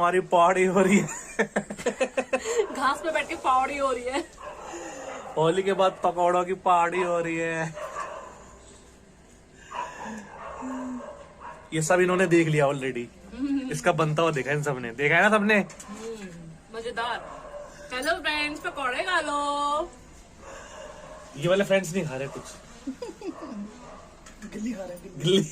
हमारी पहाड़ी हो रही है। घास पे बैठ के पहाड़ी हो रही है। होली के बाद पकौड़ों की पहाड़ी हो रही है। ये सब इन्होंने देख लिया ऑलरेडी। इसका बनता हुआ देखा इन सबने, देखा है ना सबने। मजेदार। चलो फ्रेंड्स पकौड़े खा लो। ये वाले फ्रेंड्स नहीं खा रहे कुछ, गिल्ली खा रहे हैं, गिल्ली।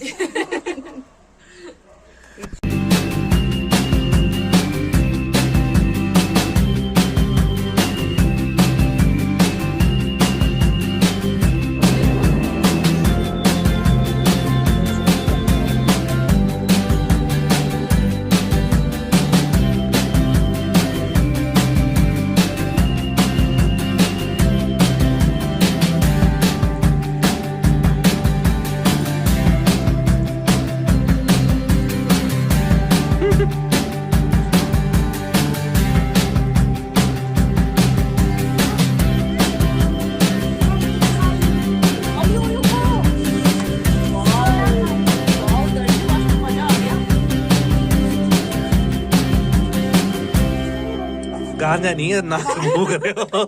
गांजा नहीं है ना, खुशबू कर रहे हो।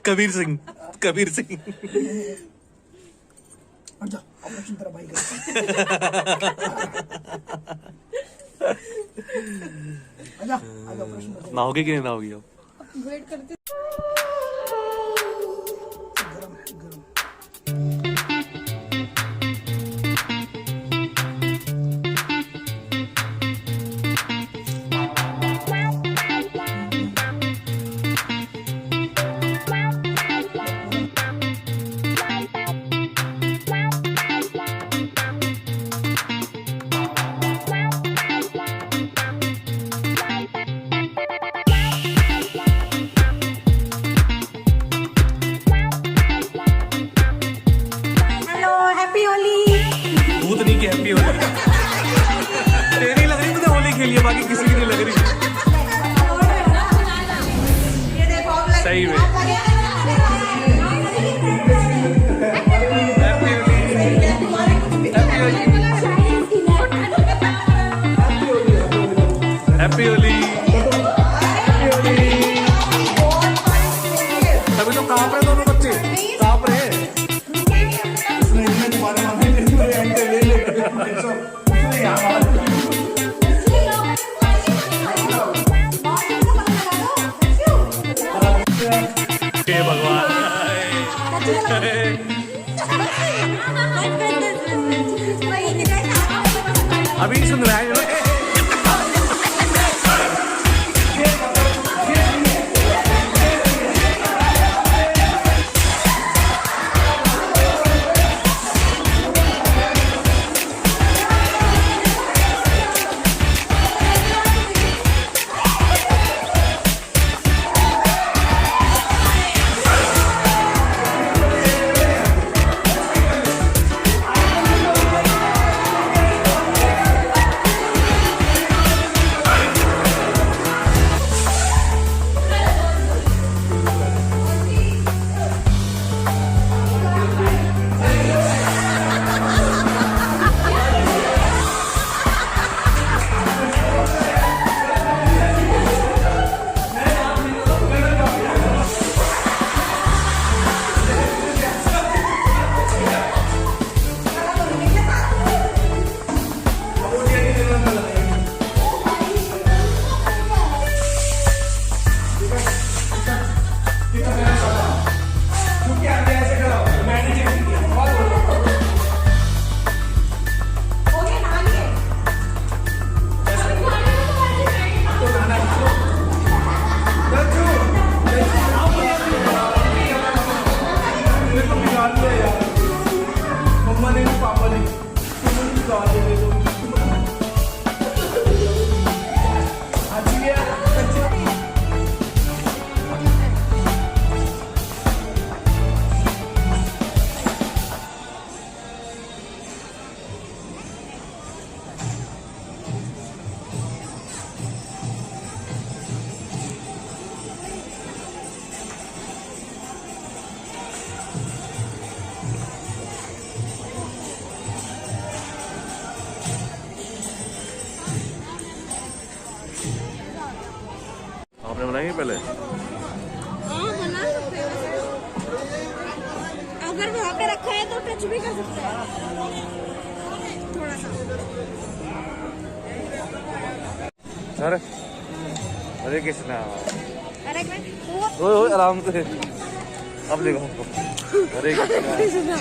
कबीर सिंह, कबीर सिंह। नहाओगे कि नहीं नहाओगी अब? वेट करते। हैप्पी होली। तेरी लग रही, तुझे होली खेली है, बाकी किसी की नहीं लग रही। सही में हैप्पी होली। तभी तो कांप रहे दोनों बच्चे, कांप रहे। भगवान अभी सुन रहा है। पहले? हाँ बना सकते हैं वैसे। अगर वहाँ पे रखा है तो टच भी कर सकते हैं थोड़ा सा। सर हरे कृष्णा। अरे ओए आराम से अब देखो हरे कृष्णा।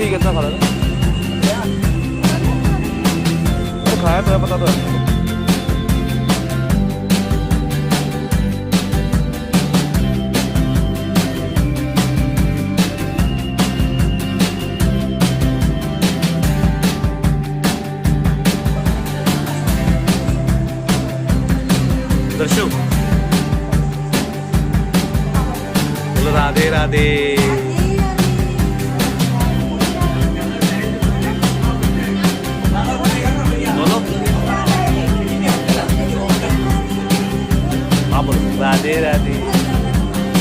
ठीक है, इतना खा लेना। खाया तो है, पता तो है। दर्शक राधे राधे।